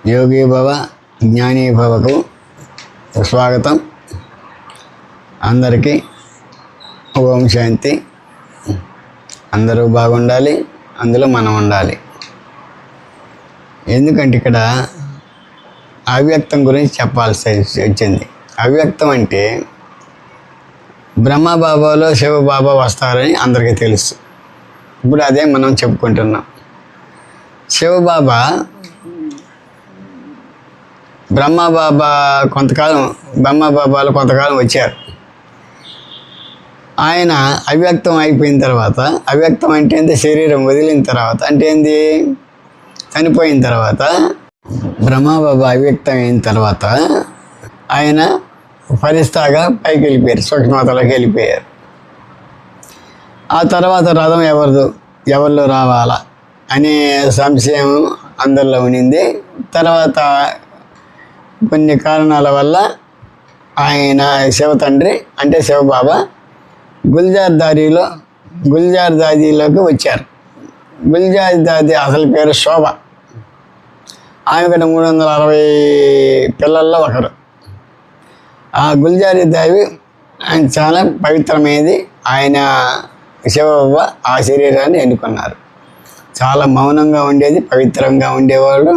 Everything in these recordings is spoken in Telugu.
యోగి భవ జ్ఞాని భవకు స్వాగతం. అందరికీ ఓం శాంతి. అందరూ బాగుండాలి, అందులో మనం ఉండాలి. ఎందుకంటే ఇక్కడ అవ్యక్తం గురించి చెప్పాల్సి వచ్చింది. అవ్యక్తం అంటే బ్రహ్మబాబాలో శివబాబా వస్తారని అందరికీ తెలుసు. ఇప్పుడు అదే మనం చెప్పుకుంటున్నాం. శివబాబా బ్రహ్మబాబాలు కొంతకాలం వచ్చారు. ఆయన అవ్యక్తం అయిపోయిన తర్వాత, అవ్యక్తం అంటే ఏంటి? శరీరం వదిలిన తర్వాత, అంటే ఏంది? చనిపోయిన తర్వాత బ్రహ్మబాబా అవ్యక్తం అయిన తర్వాత ఆయన ఫరిస్తాగా పైకి వెళ్ళిపోయారు, సూక్ష్మతలోకి వెళ్ళిపోయారు. ఆ తర్వాత రథం ఎవరిలో రావాలా అనే సంశయం అందరిలో ఉండింది. తర్వాత కొన్ని కారణాల వల్ల ఆయన శివ తండ్రి అంటే శివబాబా గుల్జార్ దాదిలోకి వచ్చారు. గుల్జార్ దాది అసలు పేరు శోభ. ఆమె కంటే 360 పిల్లల్లో ఒకరు. ఆ గుల్జారి దావి ఆయన చాలా పవిత్రమైనది. ఆయన శివబాబా ఆ శరీరాన్ని ఎన్నుకున్నారు. చాలా మౌనంగా ఉండేది, పవిత్రంగా ఉండేవాళ్ళు,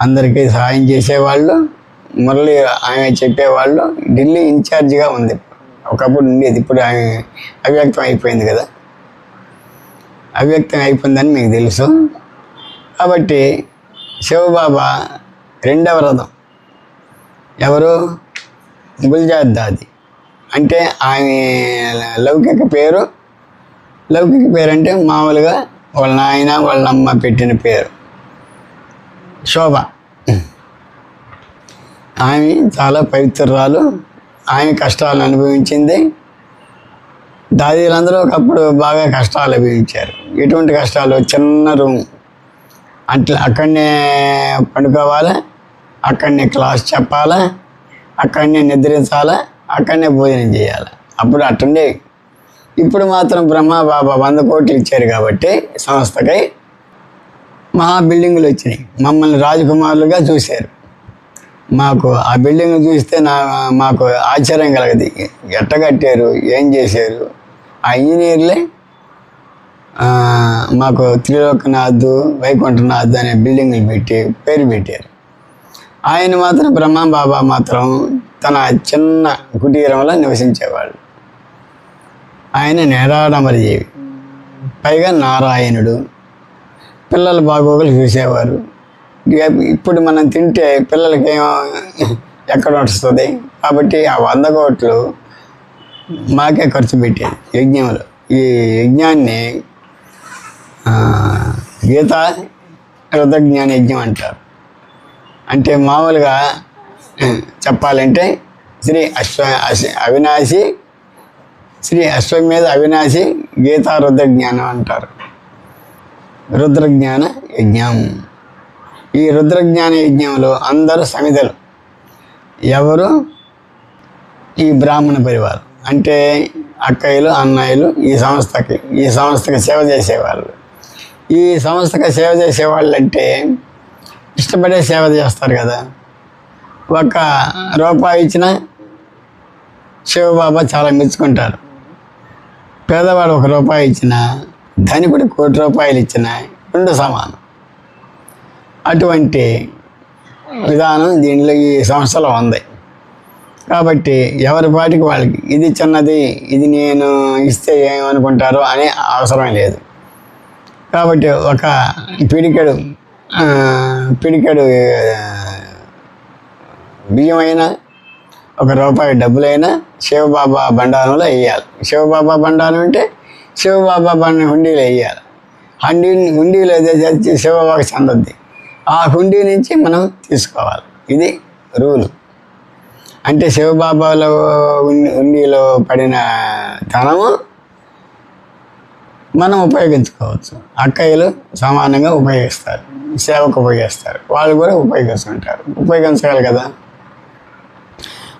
అందరికీ సహాయం చేసేవాళ్ళు, మురళి ఆమె చెప్పేవాళ్ళు. ఢిల్లీ ఇన్ఛార్జిగా ఉంది, ఒకప్పుడు ఉండేది. ఇప్పుడు ఆమె అవ్యక్తం అయిపోయింది కదా. అవ్యక్తం అయిపోయిందని మీకు తెలుసు. కాబట్టి శివబాబా రెండవ రథం ఎవరు? గుల్జార్ దాది. అంటే ఆమె లౌకిక పేరు అంటే మామూలుగా వాళ్ళ నాయన వాళ్ళ అమ్మ పెట్టిన పేరు శోభ. ఆమె చాలా పవిత్రురాలు. ఆమె కష్టాలను అనుభవించింది. దాదీలందరూ ఒకప్పుడు బాగా కష్టాలు అనుభవించారు. ఎటువంటి కష్టాలు? చిన్న రూమ్, అక్కడనే పండుకోవాలా, అక్కడనే క్లాస్ చెప్పాలా, అక్కడనే నిద్రించాలా, అక్కడనే భోజనం చేయాలి. అప్పుడు అట్టుండే. ఇప్పుడు మాత్రం బ్రహ్మబాబా 100 కోట్లు ఇచ్చారు కాబట్టి సంస్థకై మహా బిల్డింగులు వచ్చినాయి. మమ్మల్ని రాజకుమారులుగా చూశారు. మాకు ఆ బిల్డింగ్ చూస్తే మాకు ఆశ్చర్యం కలగదు. ఎట్ట కట్టారు, ఏం చేశారు? ఆ ఇంజనీర్లే మాకు త్రిలోకనాథ్, వైకుంఠనాథ్ అనే బిల్డింగులు పేరు పెట్టారు. ఆయన మాత్రం బ్రహ్మబాబా మాత్రం తన చిన్న కుటీరంలో నివసించేవాళ్ళు. ఆయన నిరాడంబరజీవి, పైగా నారాయణుడు. పిల్లల బాగోగులు చూసేవారు. ఇప్పుడు మనం తింటే పిల్లలకి ఎక్కడ వస్తుంది? కాబట్టి ఆ 100 కోట్లు మాకే ఖర్చు పెట్టేది యజ్ఞంలో. ఈ యజ్ఞాన్ని గీతా రుద్రజ్ఞాన యజ్ఞం అంటారు. అంటే మామూలుగా చెప్పాలంటే శ్రీ అశ్వమేధ అవినాశి గీతా రుద్రజ్ఞానం అంటారు. రుద్రజ్ఞాన యజ్ఞం. ఈ రుద్రజ్ఞాన యజ్ఞంలో అందరూ సమిధలు. ఎవరు? ఈ బ్రాహ్మణ పరివారం అంటే అక్కయ్యలు, అన్నయ్యలు. ఈ సంస్థకి సేవ చేసేవాళ్ళు. ఈ సంస్థకి సేవ చేసేవాళ్ళు అంటే ఇష్టపడే సేవ చేస్తారు కదా. ₹1 ఇచ్చినా శివబాబా చాలా మెచ్చుకుంటారు. పేదవాడు ₹1 ఇచ్చినా, ధనికుడు ₹1,00,00,000 ఇచ్చినా రెండు సమానం. అటువంటి విధానం దీనిలో ఈ సంస్థలో ఉంది. కాబట్టి ఎవరి పాటికి వాళ్ళకి, ఇది చిన్నది, ఇది నేను ఇస్తే ఏమనుకుంటారో అనే అవసరం లేదు. కాబట్టి ఒక పిడికెడు బియ్యమైనా, ₹1 డబ్బులైనా శివబాబా బండారంలో వేయాలి. శివబాబా బండారం అంటే శివబాబా హుండీలో వేయాలి. హుండీలో తెచ్చి శివబాబాకి చెందద్ది. ఆ హుండీ నుంచి మనం తీసుకోవాలి. ఇది రూలు. అంటే శివబాబాలో హుండీలో పడిన ధనము మనం ఉపయోగించుకోవచ్చు. అక్కయ్యలు సమానంగా ఉపయోగిస్తారు, సేవకు ఉపయోగిస్తారు. వాళ్ళు కూడా ఉపయోగించగలరు కదా.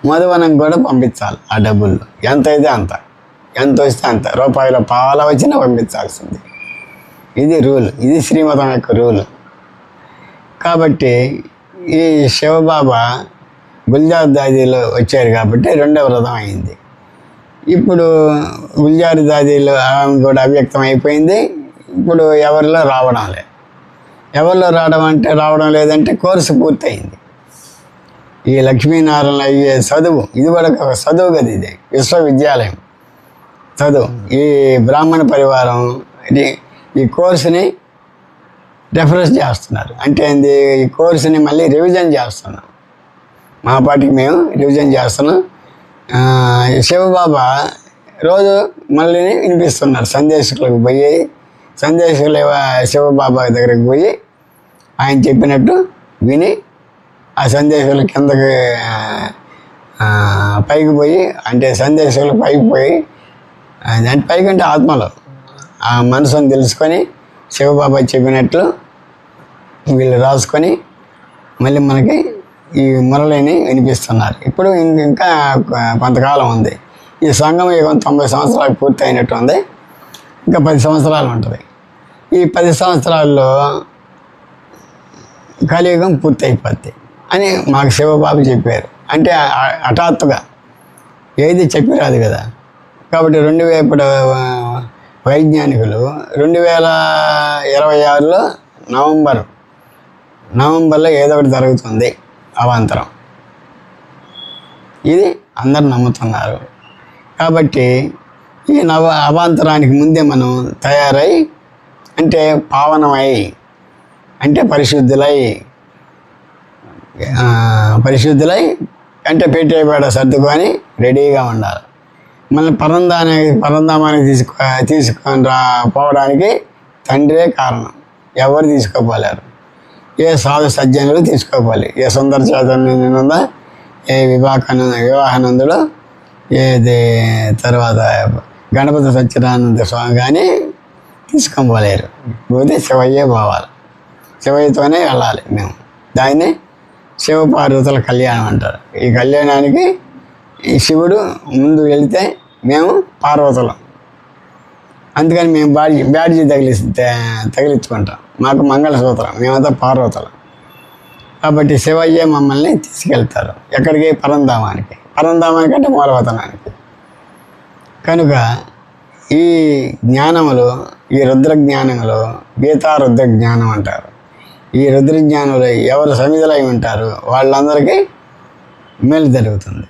మధువనం కూడా పంపించాలి. ఆ డబ్బుల్లో ఎంత అయితే అంత, ఎంత వస్తే అంత, ₹1 వచ్చినా పంపించాల్సింది. ఇది రూల్. ఇది శ్రీమతం యొక్క రూలు. కాబట్టి ఈ శివబాబా గుల్జార్ దాదీలో వచ్చారు కాబట్టి రెండవ వ్రతం అయింది. ఇప్పుడు గుల్జార్ దాదీలో ఆమె కూడా అవ్యక్తం అయిపోయింది. ఇప్పుడు ఎవరిలో రావడం లేదు. ఎవరిలో రావడం లేదంటే కోర్సు పూర్తయింది. ఈ లక్ష్మీనారాయణ అయ్యే చదువు, ఇది కూడా ఒక చదువు కదా, ఇది విశ్వవిద్యాలయం చదువు. ఈ బ్రాహ్మణ పరివారం ఈ కోర్సుని రెఫరెన్స్ చేస్తున్నారు. అంటే ఈ కోర్సుని మళ్ళీ రివిజన్ చేస్తున్నాం. మా పాటికి మేము రివిజన్ చేస్తున్నాం. శివబాబా రోజు మళ్ళీ వినిపిస్తున్నారు. సందేశకులకు పోయి సందేశకులు శివబాబా దగ్గరికి పోయి ఆయన చెప్పినట్టు విని ఆ సందేశకుల కిందకి పైకి పోయి, అంటే సందేశకులు పైకి పోయి, అంటే పైకి అంటే ఆత్మలో ఆ మనసును తెలుసుకొని శివబాబా చెప్పినట్లు వీళ్ళు రాసుకొని మళ్ళీ మనకి ఈ మురళిని వినిపిస్తున్నారు. ఇప్పుడు ఇంకా కొంతకాలం ఉంది. ఈ సంఘం 90 సంవత్సరాలు పూర్తి అయినట్టు ఉంది. ఇంకా 10 సంవత్సరాలు ఉంటుంది. ఈ 10 సంవత్సరాల్లో కలియుగం పూర్తి అయిపోద్ది అని మాకు శివబాబు చెప్పారు. అంటే హఠాత్తుగా ఏది చెప్పిరాదు కదా. కాబట్టి ఇప్పుడు వైజ్ఞానికులు 2026లో నవంబర్లో ఏదో ఒకటి జరుగుతుంది అవాంతరం. ఇది అందరు నమ్ముతున్నారు. కాబట్టి ఈ అవాంతరానికి ముందే మనం తయారై, అంటే పావనమై, అంటే పరిశుద్ధులై అంటే పెట్టేబేడ సర్దుకొని రెడీగా ఉండాలి. మళ్ళీ పరంధామానికి తీసుకొని పోవడానికి తండ్రే కారణం. ఎవరు తీసుకోపోలేరు. ఏ సాధు సజ్జనులు తీసుకోవాలి. ఏ సుందర చైతన్యుందా, ఏ వివాహానందుడు, ఏది తర్వాత గణపతి సత్యనారాయణ స్వామి కానీ తీసుకోపోలేరు. పోతే శివయ్యే పోవాలి. శివయ్యతోనే వెళ్ళాలి మేము. దాన్ని శివపార్వతుల కళ్యాణం అంటారు. ఈ కళ్యాణానికి ఈ శివుడు ముందు వెళితే మేము పార్వతులం. అందుకని మేము బ్యాడ్జీ తగిలించుకుంటాం. మాకు మంగళసూత్రం, మేమంతా పార్వతులం. కాబట్టి శివయ్యే మమ్మల్ని తీసుకెళ్తారు. ఎక్కడికి? పరంధామానికి అంటే మూలవతనానికి. కనుక ఈ జ్ఞానములు, ఈ రుద్ర జ్ఞానములు గీతా రుద్ర జ్ఞానం అంటారు. ఈ రుద్ర జ్ఞానులు ఎవరు సమిధులై ఉంటారు వాళ్ళందరికీ మేలు జరుగుతుంది.